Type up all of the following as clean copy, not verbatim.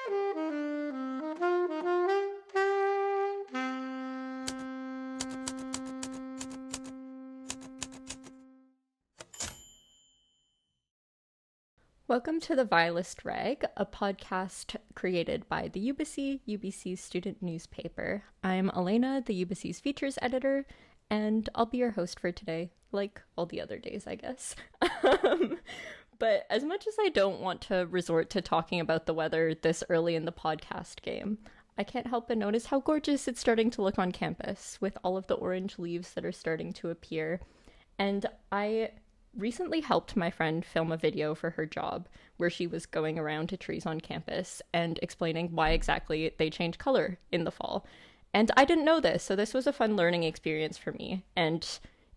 Welcome to the Vilest Rag, a podcast created by the Ubyssey, Ubyssey's student newspaper. I'm Elena, the Ubyssey's features editor, and I'll be your host for today, like all the other days, I guess. But as much as I don't want to resort to talking about the weather this early in the podcast game, I can't help but notice how gorgeous it's starting to look on campus, with all of the orange leaves that are starting to appear. And I recently helped my friend film a video for her job where she was going around to trees on campus and explaining why exactly they change color in the fall. And I didn't know this, so this was a fun learning experience for me. And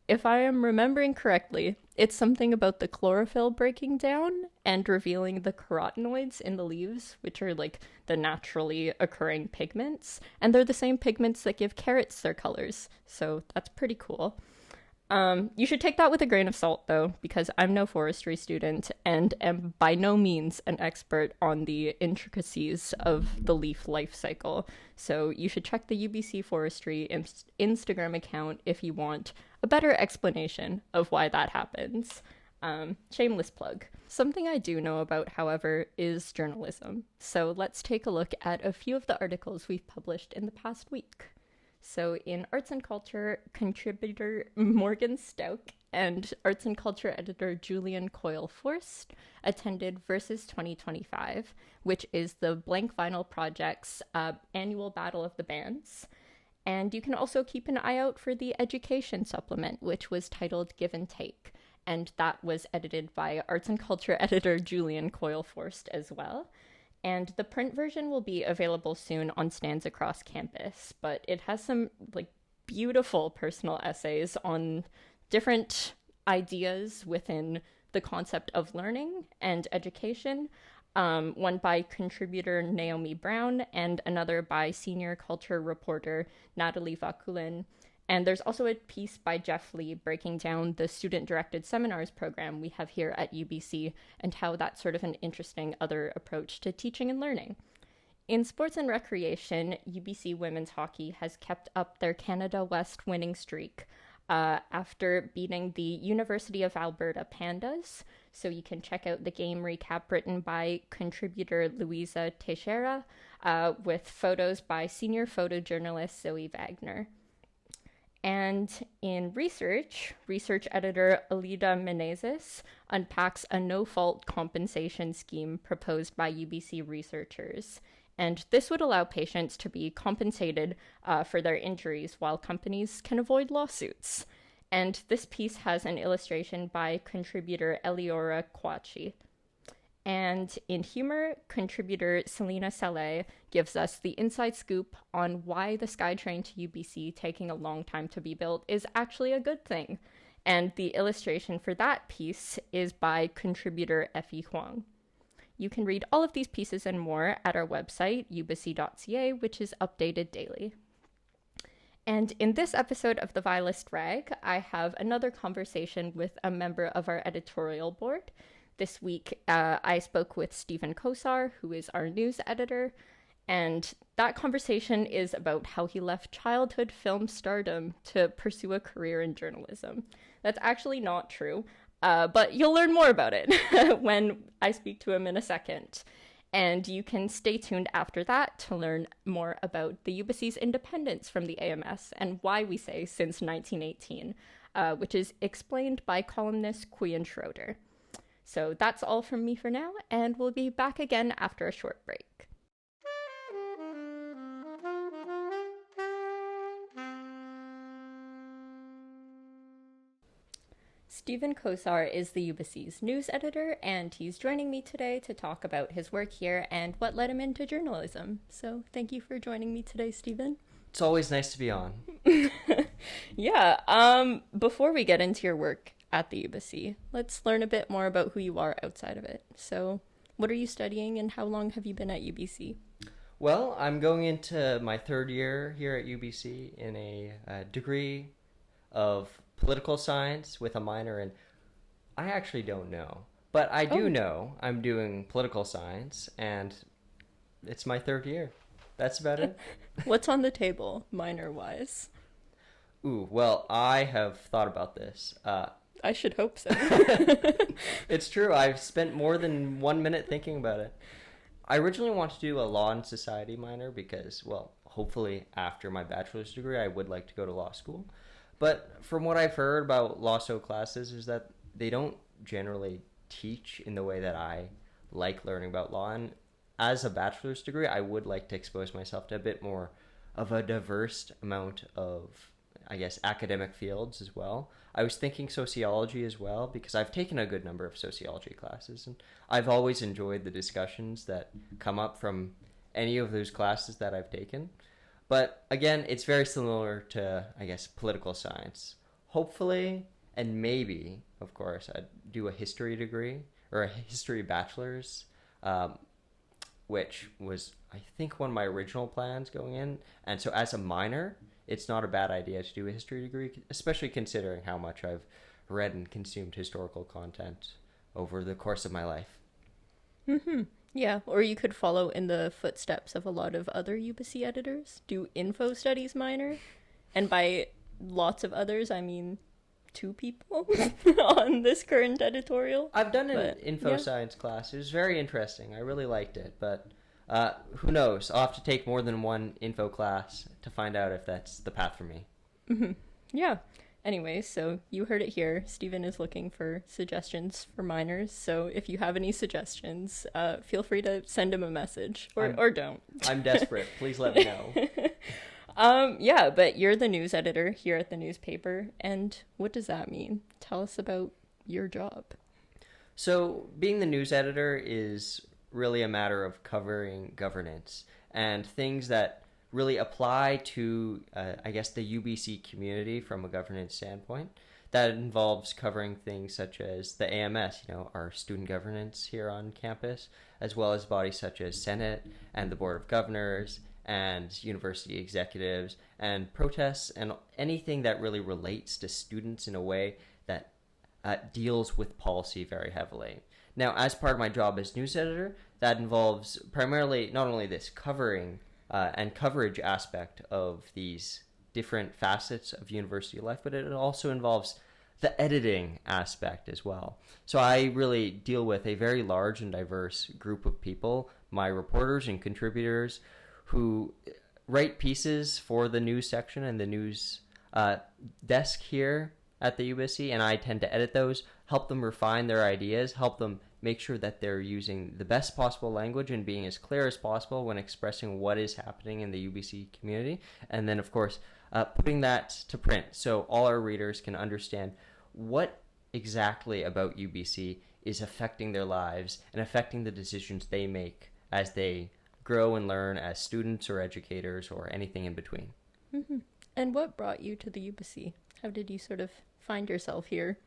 if I am remembering correctly, it's something about the chlorophyll breaking down and revealing the carotenoids in the leaves, which are like the naturally occurring pigments. And they're the same pigments that give carrots their colors, so that's pretty cool. You should take that with a grain of salt, though, because I'm no forestry student and am by no means an expert on the intricacies of the leaf life cycle. So you should check the UBC Forestry Instagram account if you want a better explanation of why that happens. Shameless plug. Something I do know about, however, is journalism. So let's take a look at a few of the articles we've published in the past week. So in Arts and Culture, contributor Morgan Stouck and Arts and Culture editor Julian Coyle-Forst attended Versus 2025, which is the Blank Vinyl Project's annual Battle of the Bands. And you can also keep an eye out for the education supplement, which was titled Give and Take. And that was edited by Arts and Culture editor Julian Coyle-Forst as well. And the print version will be available soon on stands across campus, but it has some beautiful personal essays on different ideas within the concept of learning and education. One by contributor Naomi Brown and another by senior culture reporter Natalie Vakulin. And there's also a piece by Jeff Lee breaking down the student-directed seminars program we have here at UBC and how that's sort of an interesting other approach to teaching and learning. In sports and recreation, UBC women's hockey has kept up their Canada West winning streak after beating the University of Alberta Pandas. So you can check out the game recap written by contributor Louisa Teixeira with photos by senior photojournalist Zoe Wagner. And in research editor Alida Menezes unpacks a no-fault compensation scheme proposed by UBC researchers. And this would allow patients to be compensated for their injuries while companies can avoid lawsuits. And this piece has an illustration by contributor Eliora Kwachi. And in humor, contributor Selena Saleh gives us the inside scoop on why the SkyTrain to UBC taking a long time to be built is actually a good thing. And the illustration for that piece is by contributor Effie Huang. You can read all of these pieces and more at our website, ubyssey.ca, which is updated daily. And in this episode of the Vilest Rag, I have another conversation with a member of our editorial board. This week, I spoke with Stephen Kosar, who is our news editor, and that conversation is about how he left childhood film stardom to pursue a career in journalism. That's actually not true, but you'll learn more about it when I speak to him in a second. And you can stay tuned after that to learn more about the Ubyssey's independence from the AMS and why we say since 1918, which is explained by columnist Quyen Schroeder. So that's all from me for now, and we'll be back again after a short break. Stephen Kosar is the Ubyssey's news editor, and he's joining me today to talk about his work here and what led him into journalism. So thank you for joining me today, Stephen. It's always nice to be on. Yeah, before we get into your work at the Ubyssey, let's learn a bit more about who you are outside of it. So what are you studying and how long have you been at UBC? Well, I'm going into my third year here at UBC in a degree of political science with a minor in, I actually don't know, but I do know I'm doing political science, and it's my third year. That's about it. What's on the table, minor-wise? Ooh, well, I have thought about this. I should hope so. It's true. I've spent more than 1 minute thinking about it. I originally wanted to do a law and society minor because, well, hopefully after my bachelor's degree, I would like to go to law school. But from what I've heard about law so classes is that they don't generally teach in the way that I like learning about law. And as a bachelor's degree, I would like to expose myself to a bit more of a diverse amount of, I guess, academic fields as well. I was thinking sociology as well because I've taken a good number of sociology classes, and I've always enjoyed the discussions that come up from any of those classes that I've taken. But again, it's very similar to, I guess, political science. Hopefully, and maybe, of course, I'd do a history degree or a history bachelor's, which was, I think, one of my original plans going in. And so as a minor, it's not a bad idea to do a history degree, especially considering how much I've read and consumed historical content over the course of my life. Mm-hmm. Yeah, or you could follow in the footsteps of a lot of other Ubyssey editors, do info studies minor, and by lots of others, I mean 2 people on this current editorial. I've done an info science class. It was very interesting. I really liked it, but who knows? I'll have to take more than one info class to find out if that's the path for me. Mm-hmm. Yeah. Anyway, so you heard it here. Stephen is looking for suggestions for minors. So if you have any suggestions, feel free to send him a message or don't. I'm desperate. Please let me know. Yeah, but you're the news editor here at the newspaper. And what does that mean? Tell us about your job. So being the news editor is really a matter of covering governance and things that really apply to, I guess, the UBC community from a governance standpoint. That involves covering things such as the AMS, our student governance here on campus, as well as bodies such as Senate and the Board of Governors and university executives and protests and anything that really relates to students in a way that deals with policy very heavily. Now, as part of my job as news editor, that involves primarily not only this covering and coverage aspect of these different facets of university life, but it also involves the editing aspect as well. So I really deal with a very large and diverse group of people, my reporters and contributors, who write pieces for the news section and the news desk here at the Ubyssey, and I tend to edit those, help them refine their ideas, help them make sure that they're using the best possible language and being as clear as possible when expressing what is happening in the UBC community. And then, of course, putting that to print so all our readers can understand what exactly about UBC is affecting their lives and affecting the decisions they make as they grow and learn as students or educators or anything in between. Mm-hmm. And what brought you to the Ubyssey? How did you sort of find yourself here?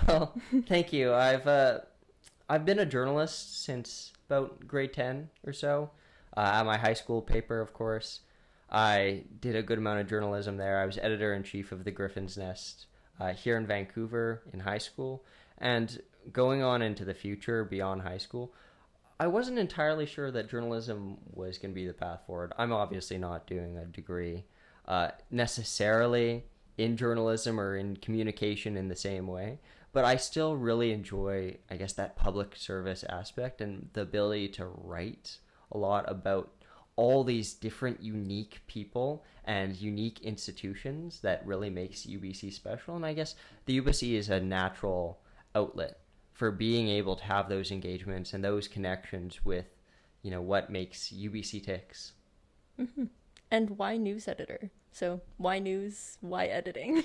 Well, thank you. I've been a journalist since about grade 10 or so. At my high school paper, of course, I did a good amount of journalism there. I was editor-in-chief of the Griffin's Nest here in Vancouver in high school. And going on into the future beyond high school, I wasn't entirely sure that journalism was going to be the path forward. I'm obviously not doing a degree necessarily in journalism or in communication in the same way, but I still really enjoy, I guess, that public service aspect and the ability to write a lot about all these different unique people and unique institutions that really makes UBC special. And I guess the UBC is a natural outlet for being able to have those engagements and those connections with, what makes UBC ticks. Mm-hmm. And why news editor? So why news? Why editing?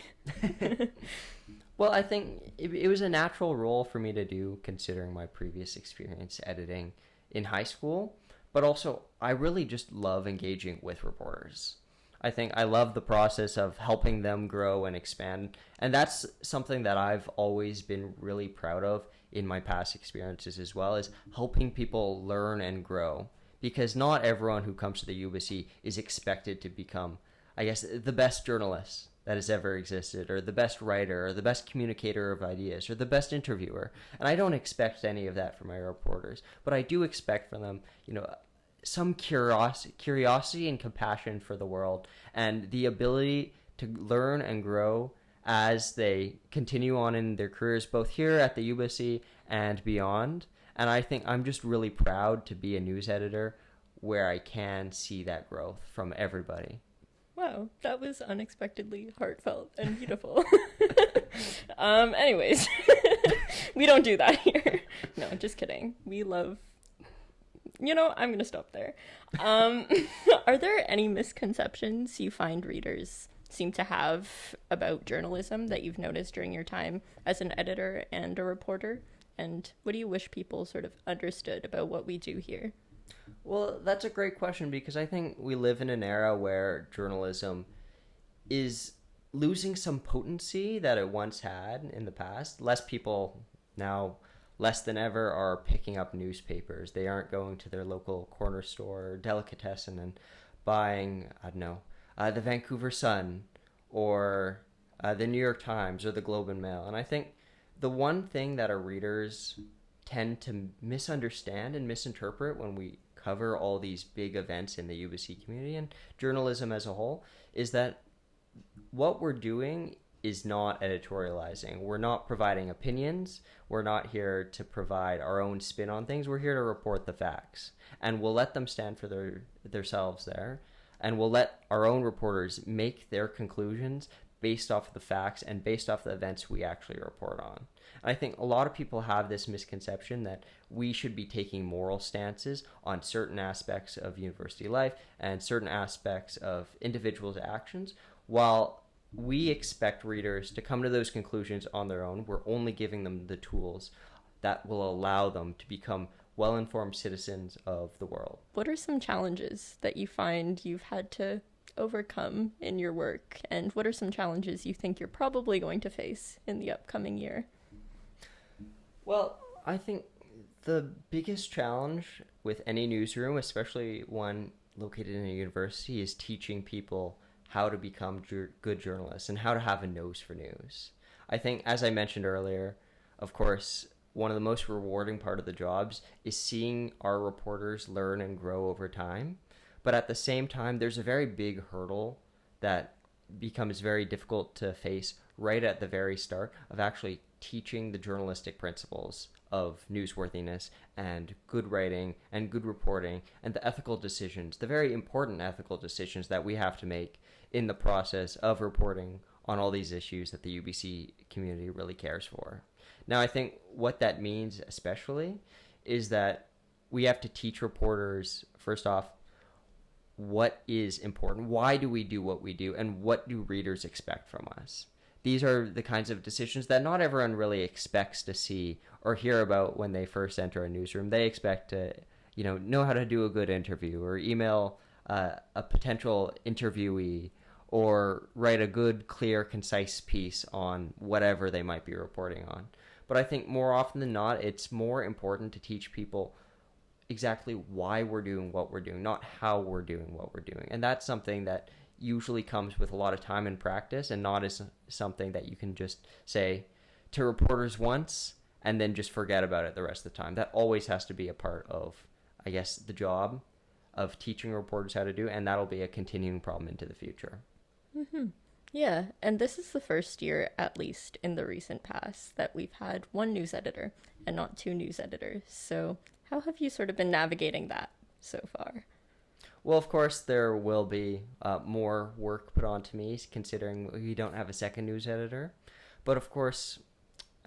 Well, I think it was a natural role for me to do considering my previous experience editing in high school, but also I really just love engaging with reporters. I think I love the process of helping them grow and expand, and that's something that I've always been really proud of in my past experiences as well, is helping people learn and grow, because not everyone who comes to the Ubyssey is expected to become, I guess, the best journalist that has ever existed, or the best writer, or the best communicator of ideas, or the best interviewer. And I don't expect any of that from my reporters, but I do expect from them, some curiosity and compassion for the world, and the ability to learn and grow as they continue on in their careers, both here at the Ubyssey and beyond. And I think I'm just really proud to be a news editor where I can see that growth from everybody. Wow, that was unexpectedly heartfelt and beautiful. Anyways, we don't do that here. No, just kidding. We love... I'm going to stop there. Are there any misconceptions you find readers seem to have about journalism that you've noticed during your time as an editor and a reporter? And what do you wish people sort of understood about what we do here? Well, that's a great question, because I think we live in an era where journalism is losing some potency that it once had in the past. Less people now, less than ever, are picking up newspapers. They aren't going to their local corner store or delicatessen and buying, I don't know, the Vancouver Sun or the New York Times or the Globe and Mail. And I think the one thing that our readers tend to misunderstand and misinterpret when we cover all these big events in the Ubyssey community and journalism as a whole is that what we're doing is not editorializing. We're not providing opinions. We're not here to provide our own spin on things. We're here to report the facts, and we'll let them stand for themselves there, and we'll let our own reporters make their conclusions based off of the facts and based off the events we actually report on. And I think a lot of people have this misconception that we should be taking moral stances on certain aspects of university life and certain aspects of individuals' actions, while we expect readers to come to those conclusions on their own. We're only giving them the tools that will allow them to become well-informed citizens of the world. What are some challenges that you find you've had to overcome in your work, and what are some challenges you think you're probably going to face in the upcoming year? Well, I think the biggest challenge with any newsroom, especially one located in a university, is teaching people how to become good journalists and how to have a nose for news. I think, as I mentioned earlier, of course, one of the most rewarding part of the jobs is seeing our reporters learn and grow over time. But at the same time, there's a very big hurdle that becomes very difficult to face right at the very start of actually teaching the journalistic principles of newsworthiness and good writing and good reporting and the ethical decisions, the very important ethical decisions that we have to make in the process of reporting on all these issues that the UBC community really cares for. Now, I think what that means especially is that we have to teach reporters, first off, what is important, why do we do what we do, and what do readers expect from us. These are the kinds of decisions that not everyone really expects to see or hear about when they first enter a newsroom. They expect to, know how to do a good interview or email a potential interviewee or write a good, clear, concise piece on whatever they might be reporting on. But I think more often than not, it's more important to teach people exactly why we're doing what we're doing, not how we're doing what we're doing. And that's something that usually comes with a lot of time and practice, and not as something that you can just say to reporters once and then just forget about it the rest of the time. That always has to be a part of, I guess, the job of teaching reporters how to do, and that'll be a continuing problem into the future. Mm-hmm. Yeah, and this is the first year, at least in the recent past, that we've had one news editor and not two news editors. So how have you sort of been navigating that so far? Well, of course, there will be more work put onto me, considering we don't have a second news editor. But of course,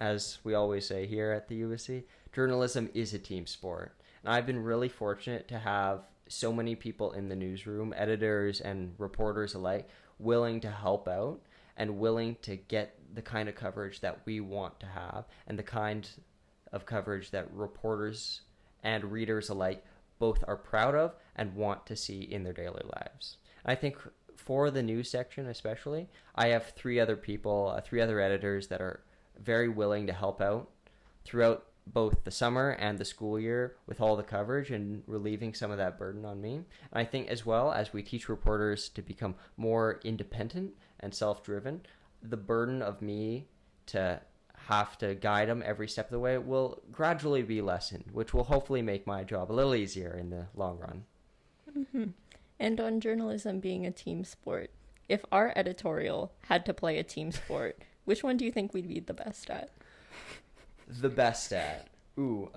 as we always say here at the Ubyssey, journalism is a team sport. And I've been really fortunate to have so many people in the newsroom, editors and reporters alike, willing to help out and willing to get the kind of coverage that we want to have and the kind of coverage that reporters and readers alike both are proud of and want to see in their daily lives. I think for the news section especially, I have three other editors that are very willing to help out throughout both the summer and the school year with all the coverage and relieving some of that burden on me. And I think as well as we teach reporters to become more independent and self-driven, the burden of me to have to guide them every step of the way will gradually be lessened, which will hopefully make my job a little easier in the long run. And on journalism being a team sport, if our editorial had to play a team sport, which one do you think we'd be the best at? The best at? Ooh,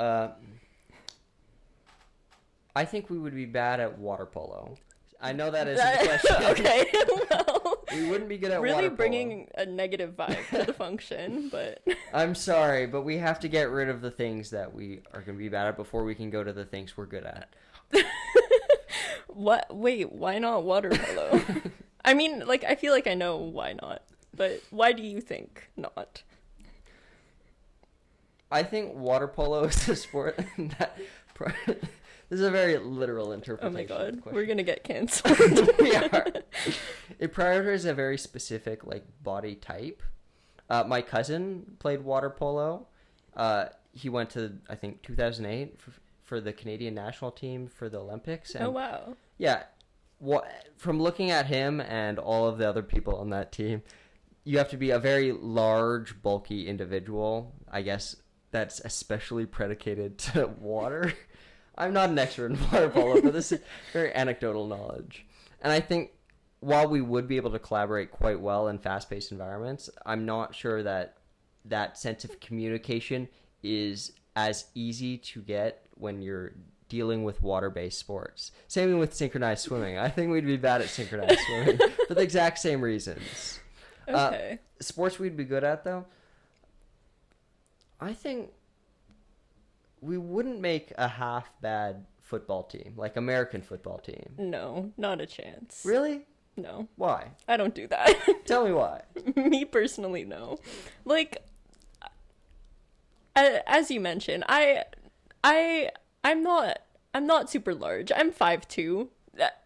I think we would be bad at water polo. I know that is a question. Okay, well, we wouldn't be good at really water polo. bringing a negative vibe to the function, but I'm sorry, but we have to get rid of the things that we are going to be bad at before we can go to the things we're good at. what? Wait, why not water polo? I mean, like, I feel like I know why not, but why do you think not? I think water polo is a sport that... This is a very literal interpretation. Oh my god, of the question. we're gonna get canceled. We are. It prioritizes a very specific, like, body type. My cousin played water polo. He went to, I think, 2008 for the Canadian national team for the Olympics. And oh wow. yeah, from looking at him and all of the other people on that team, you have to be a very large, bulky individual. I guess that's especially predicated to water. I'm not an expert in water polo, but this is very anecdotal knowledge. And I think while we would be able to collaborate quite well in fast-paced environments, I'm not sure that that sense of communication is as easy to get when you're dealing with water-based sports. Same thing with synchronized swimming. I think we'd be bad at synchronized swimming for the exact same reasons. Okay. Sports we'd be good at, though, I think we wouldn't make a half-bad football team, like American football team. No, not a chance. Really? No. Why? I don't do that. Tell me why. Me personally, no. Like, as you mentioned, I'm not super large. I'm 5'2"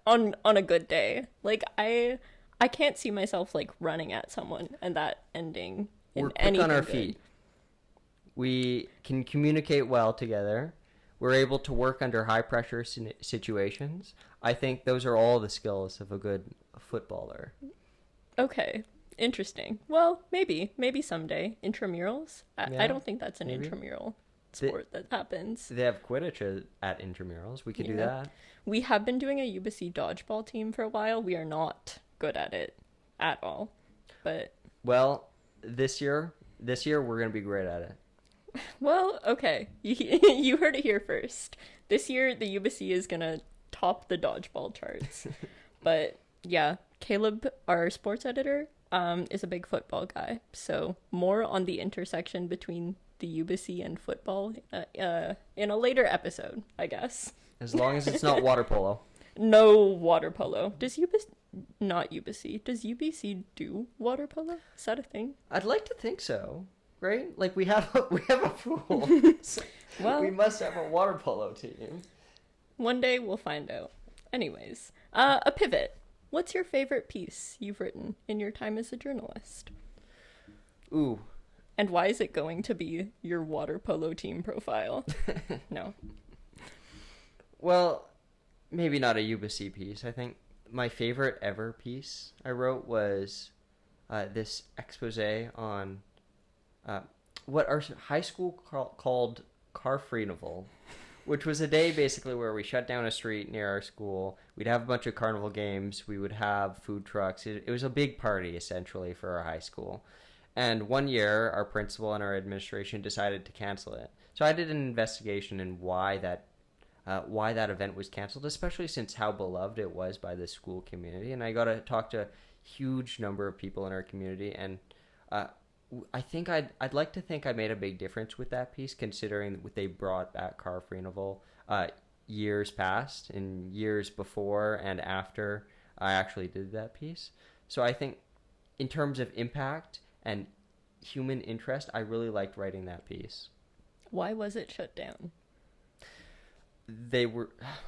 on a good day. Like, I can't see myself like running at someone and that ending in We're quick anything on our good. feet. We can communicate well together. We're able to work under high pressure situations. I think those are all the skills of a good footballer. Okay. Interesting. Well, maybe someday. Intramurals? Yeah, I don't think that's an maybe. intramural sport that happens. They have Quidditch at intramurals. We could do Yeah. that. We have been doing a Ubyssey dodgeball team for a while. We are not good at it at all. But, Well, this year we're going to be great at it. well, okay. You heard it here first. This year, the Ubyssey is going to top the dodgeball charts. But, yeah, Caleb, our sports editor, is a big football guy. So, more on the intersection between the Ubyssey and football in a later episode, I guess. As long as it's not water polo. No water polo. Not Ubyssey. Does Ubyssey do water polo? Is that a thing? I'd like to think so, right? Like we have a pool. So Well, we must have a water polo team. one day we'll find out. Anyways, a pivot. What's your favorite piece you've written in your time as a journalist? Ooh. And why is it going to be your water polo team profile? No. Well, maybe not a Ubyssey piece. I think my favorite ever piece I wrote was this expose on what our high school called Carfreenival, which was a day basically where we shut down a street near our school. We'd have a bunch of carnival games. We would have food trucks. It was a big party, essentially, for our high school. And one year, our principal and our administration decided to cancel it. So I did an investigation in why that event was canceled, especially since how beloved it was by the school community. And I got to talk to a huge number of people in our community. And I think I'd like to think I made a big difference with that piece, considering they brought back Carfreenival years past and years before and after I actually did that piece. So I think in terms of impact and human interest, I really liked writing that piece. Why was it shut down?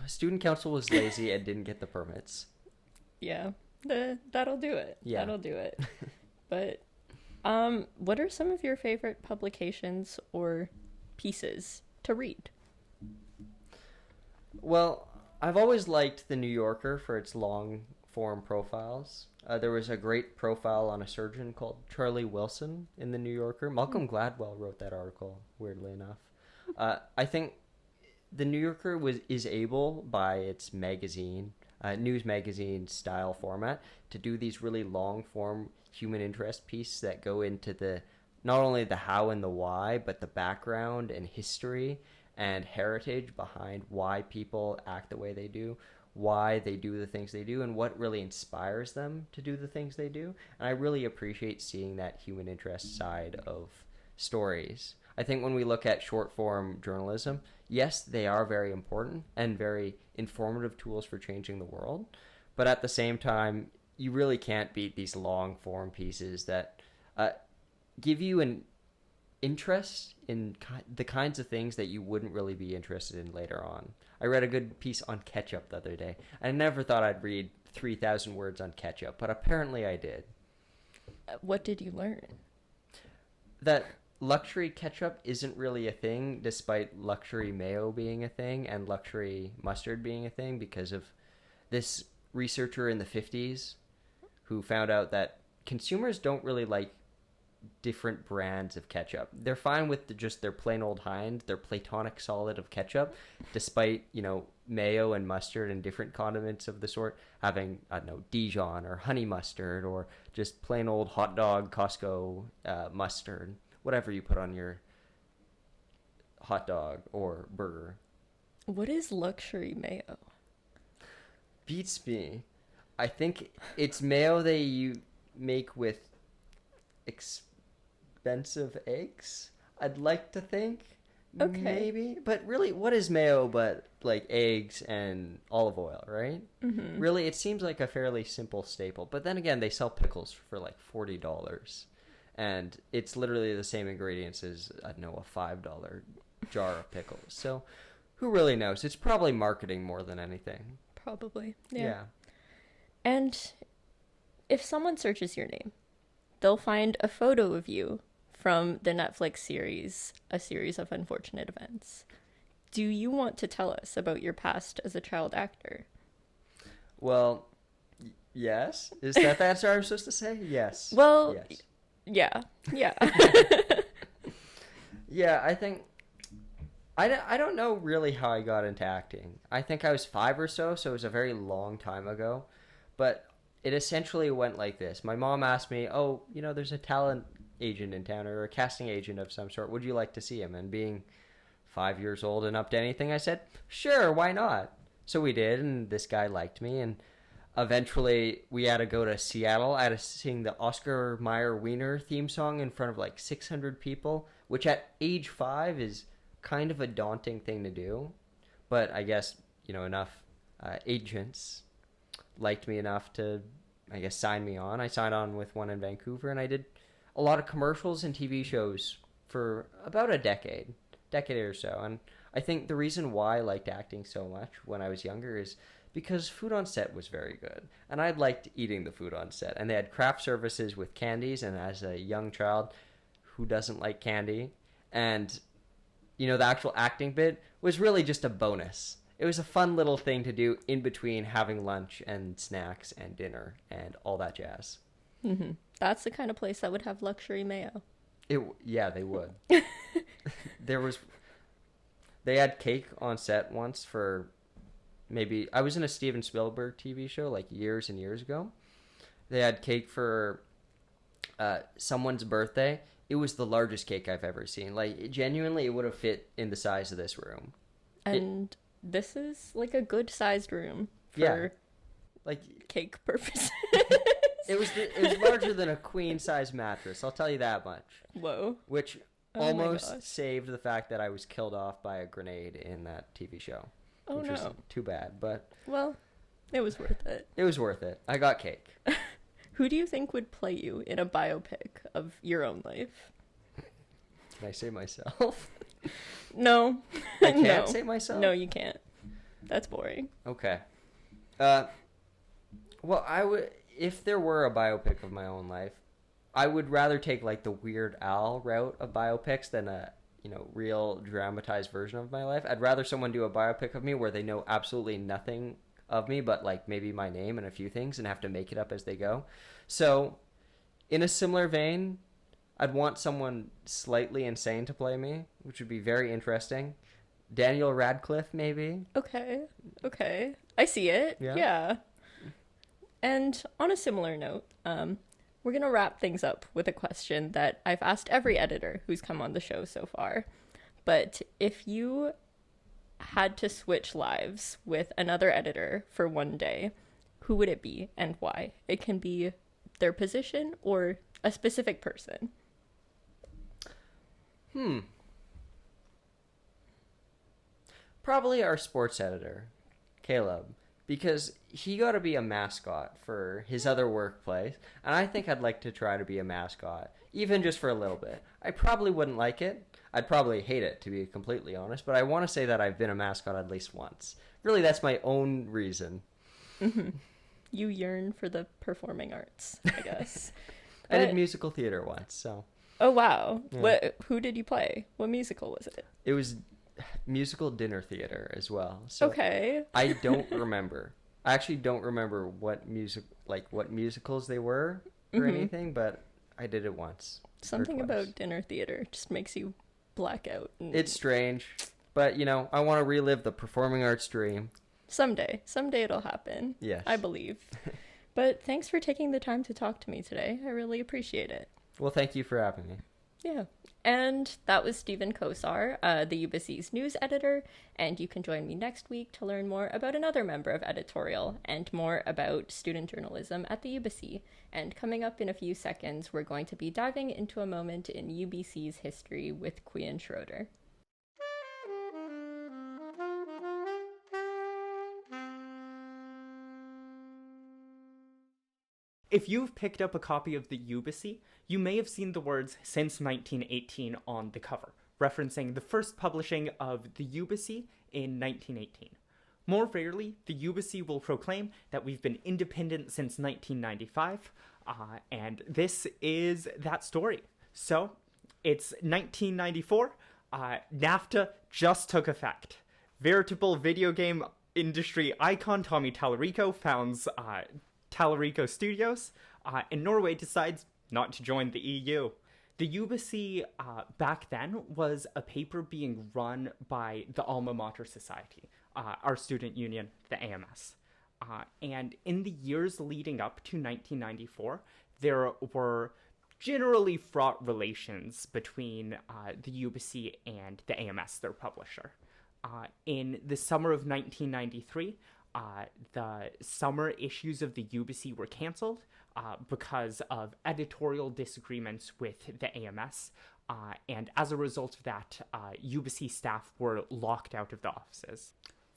Student council was lazy and didn't get the permits. Yeah, that'll do it. Yeah. That'll do it. But what are some of your favorite publications or pieces to read? Well, I've always liked The New Yorker for its long form profiles. There was a great profile on a surgeon called Charlie Wilson in The New Yorker. Malcolm Gladwell wrote that article, weirdly enough. I think the New Yorker is able, by its magazine, news magazine style format, to do these really long form human interest pieces that go into the not only the how and the why, but the background and history and heritage behind why people act the way they do, why they do the things they do, and what really inspires them to do the things they do. And I really appreciate seeing that human interest side of stories. I think when we look at short form journalism, yes, they are very important and very informative tools for changing the world. But at the same time, you really can't beat these long form pieces that give you an interest in the kinds of things that you wouldn't really be interested in later on. I read a good piece on ketchup the other day. I never thought I'd read 3,000 words on ketchup, but apparently I did. What did you learn? That luxury ketchup isn't really a thing, despite luxury mayo being a thing and luxury mustard being a thing, because of this researcher in the 50s who found out that consumers don't really like different brands of ketchup. They're fine with just their plain old Heinz, their platonic solid of ketchup, despite, mayo and mustard and different condiments of the sort having, I don't know, Dijon or honey mustard or just plain old hot dog Costco mustard, whatever you put on your hot dog or burger. What is luxury mayo? Beats me. I think it's mayo that you make with expensive eggs, I'd like to think. Okay. Maybe. But really, what is mayo but like eggs and olive oil, right? Mm-hmm. Really, it seems like a fairly simple staple. But then again, they sell pickles for like $40. And it's literally the same ingredients as, I don't know, a $5 jar of pickles. So who really knows? It's probably marketing more than anything. Probably. Yeah. And if someone searches your name, they'll find a photo of you from the Netflix series, A Series of Unfortunate Events. Do you want to tell us about your past as a child actor? Well, yes. Is that the answer I'm supposed to say? Yes. Well, yes. Yeah. Yeah, I think... I don't know really how I got into acting. I think I was 5 or so it was a very long time ago. But it essentially went like this. My mom asked me, there's a talent agent in town or a casting agent of some sort. Would you like to see him? And being 5 years old and up to anything, I said, sure, why not? So we did, and this guy liked me. And eventually we had to go to Seattle. I had to sing the Oscar Mayer Wiener theme song in front of like 600 people, which at age 5 is kind of a daunting thing to do. But I guess, enough agents liked me enough to, I guess, sign me on. I signed on with one in Vancouver, and I did a lot of commercials and TV shows for about a decade or so. And I think the reason why I liked acting so much when I was younger is because food on set was very good. And I liked eating the food on set. And they had craft services with candies, and as a young child, who doesn't like candy? And, the actual acting bit was really just a bonus. It was a fun little thing to do in between having lunch and snacks and dinner and all that jazz. Mm-hmm. That's the kind of place that would have luxury mayo. Yeah, they would. They had cake on set once for I was in a Steven Spielberg TV show like years and years ago. They had cake for someone's birthday. It was the largest cake I've ever seen. Like, genuinely, it would have fit in the size of this room. And this is like a good sized room for like cake purposes. It was larger than a queen size mattress, I'll tell you that much. Whoa. Which almost saved the fact that I was killed off by a grenade in that TV show. Oh, which no. was too bad, but... Well, it was worth it. It was worth it. I got cake. Who do you think would play you in a biopic of your own life? Can I say myself? No. I can't say myself? No, you can't. That's boring. Okay. Well, I would... If there were a biopic of my own life, I would rather take, like, the Weird Al route of biopics than a, real dramatized version of my life. I'd rather someone do a biopic of me where they know absolutely nothing of me but, like, maybe my name and a few things and have to make it up as they go. So, in a similar vein, I'd want someone slightly insane to play me, which would be very interesting. Daniel Radcliffe, maybe. Okay. I see it. Yeah. And on a similar note, we're going to wrap things up with a question that I've asked every editor who's come on the show so far. But if you had to switch lives with another editor for one day, who would it be and why? It can be their position or a specific person. Probably our sports editor, Caleb, because he got to be a mascot for his other workplace, and I think I'd like to try to be a mascot, even just for a little bit. I probably wouldn't like it. I'd probably hate it, to be completely honest, but I want to say that I've been a mascot at least once. Really, that's my own reason. Mm-hmm. You yearn for the performing arts, I guess. I did musical theater once, so... Oh, wow. Yeah. Who did you play? What musical was it? It was musical dinner theater as well. So okay. I don't remember. I actually don't remember what musicals they were or anything, but I did it once. Something about dinner theater just makes you black out. It's strange, but I want to relive the performing arts dream. Someday it'll happen. Yes. I believe. But thanks for taking the time to talk to me today. I really appreciate it. Well, thank you for having me. Yeah. And that was Stephen Kosar, the Ubyssey's news editor, and you can join me next week to learn more about another member of editorial and more about student journalism at the Ubyssey. And coming up in a few seconds, we're going to be diving into a moment in Ubyssey's history with Quyen Schroeder. If you've picked up a copy of the Ubyssey, you may have seen the words "since 1918" on the cover, referencing the first publishing of the Ubyssey in 1918. More rarely, the Ubyssey will proclaim that we've been independent since 1995, and this is that story. So, it's 1994, NAFTA just took effect. Veritable video game industry icon Tommy Tallarico founds Tallarico Studios, and Norway decides not to join the EU. The Ubyssey back then was a paper being run by the Alma Mater Society, our student union, the AMS. And in the years leading up to 1994, there were generally fraught relations between the Ubyssey and the AMS, their publisher. In the summer of 1993, the summer issues of the Ubyssey were cancelled because of editorial disagreements with the AMS, and as a result of that, Ubyssey staff were locked out of the offices.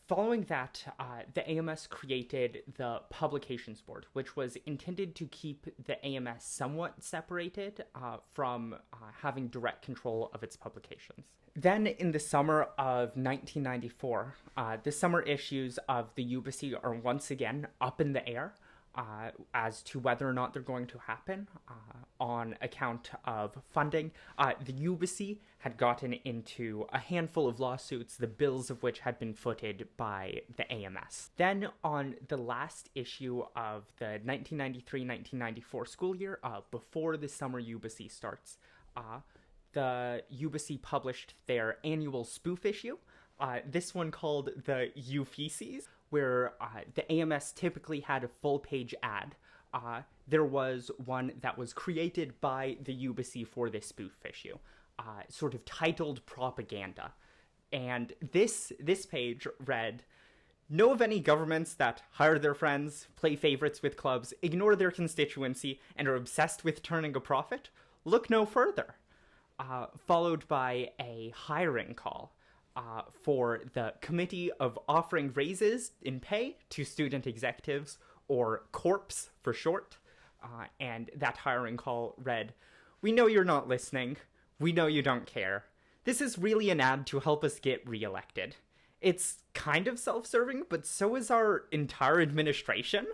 Following that, the AMS created the Publications Board, which was intended to keep the AMS somewhat separated from having direct control of its publications. Then, in the summer of 1994, the summer issues of the Ubyssey are once again up in the air as to whether or not they're going to happen on account of funding. The Ubyssey had gotten into a handful of lawsuits, the bills of which had been footed by the AMS. Then, on the last issue of the 1993-1994 school year, before the summer Ubyssey starts, the Ubyssey published their annual spoof issue, this one called the Ubyssey, where the AMS typically had a full-page ad. There was one that was created by the Ubyssey for this spoof issue, sort of titled Propaganda. And this page read, "Know of any governments that hire their friends, play favorites with clubs, ignore their constituency, and are obsessed with turning a profit? Look no further." Followed by a hiring call for the Committee of Offering Raises in Pay to Student Executives, or CORPS for short. And that hiring call read, "We know you're not listening. We know you don't care. This is really an ad to help us get reelected. It's kind of self-serving, but so is our entire administration.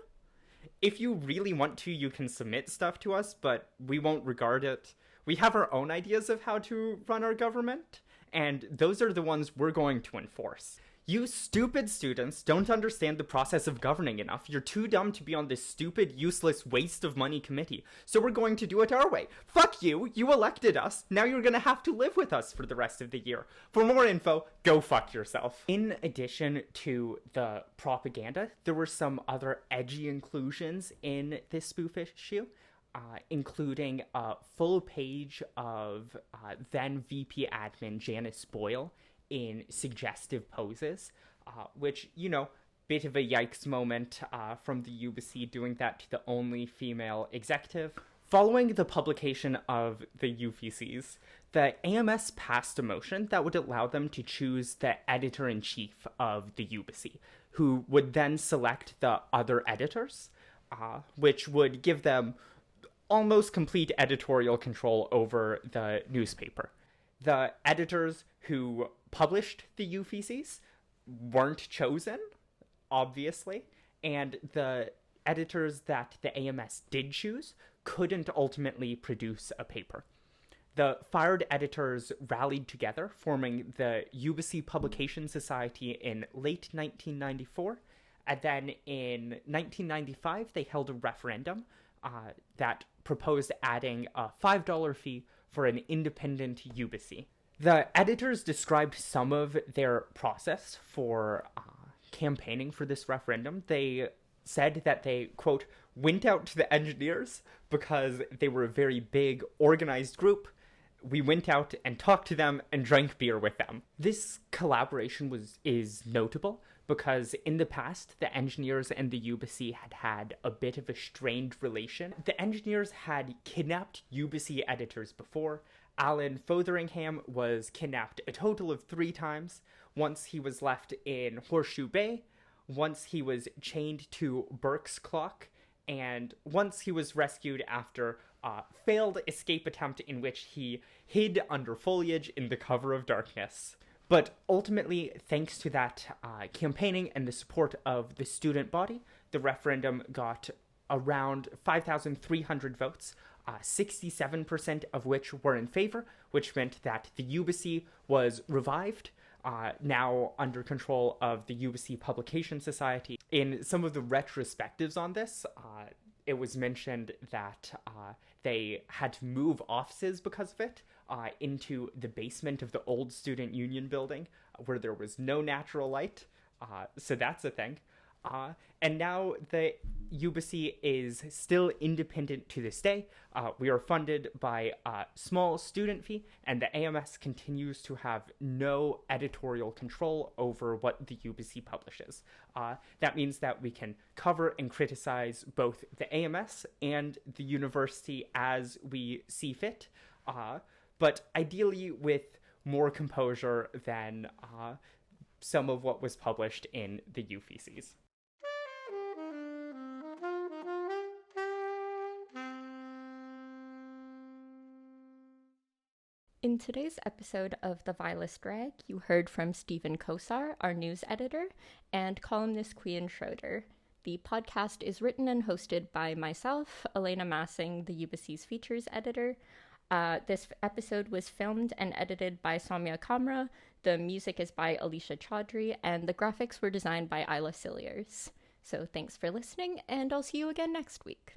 If you really want to, you can submit stuff to us, but we won't regard it. We have our own ideas of how to run our government, and those are the ones we're going to enforce. You stupid students don't understand the process of governing enough. You're too dumb to be on this stupid, useless waste of money committee. So we're going to do it our way. Fuck you. You elected us. Now you're going to have to live with us for the rest of the year. For more info, go fuck yourself. In addition to the propaganda, there were some other edgy inclusions in this spoof issue. Including a full page of then VP admin Janice Boyle in suggestive poses, which, bit of a yikes moment from the Ubyssey doing that to the only female executive. Following the publication of the UPCs, the AMS passed a motion that would allow them to choose the editor-in-chief of the Ubyssey, who would then select the other editors, which would give them almost complete editorial control over the newspaper. The editors who published the UPCs weren't chosen, obviously, and the editors that the AMS did choose couldn't ultimately produce a paper. The fired editors rallied together, forming the Ubyssey Publication Society in late 1994, and then in 1995 they held a referendum that proposed adding a $5 fee for an independent Ubyssey. The editors described some of their process for campaigning for this referendum. They said that they, quote, went out to the engineers because they were a very big, organized group. We went out and talked to them and drank beer with them. This collaboration is notable because in the past, the engineers and the Ubyssey had a bit of a strained relation. The engineers had kidnapped Ubyssey editors before. Alan Fotheringham was kidnapped a total of 3 times. Once he was left in Horseshoe Bay, once he was chained to Burke's Clock, and once he was rescued after a failed escape attempt in which he hid under foliage in the cover of darkness. But ultimately, thanks to that campaigning and the support of the student body, the referendum got around 5,300 votes, 67% of which were in favor, which meant that the Ubyssey was revived, now under control of the Ubyssey Publication Society. In some of the retrospectives on this, it was mentioned that they had to move offices because of it into the basement of the old Student Union building where there was no natural light. So that's a thing. And now the Ubyssey is still independent to this day. We are funded by a small student fee, and the AMS continues to have no editorial control over what the Ubyssey publishes. That means that we can cover and criticize both the AMS and the university as we see fit, but ideally with more composure than some of what was published in the UPCs. In today's episode of the Vilest Rag, you heard from Stephen Kosar, our news editor, and columnist Quyen Schroeder. The podcast is written and hosted by myself, Elena Massing, the Ubyssey's features editor. This episode was filmed and edited by Saumya Kamra. The music is by Alicia Chaudhry, and the graphics were designed by Ayla Cilliers. So thanks for listening, and I'll see you again next week.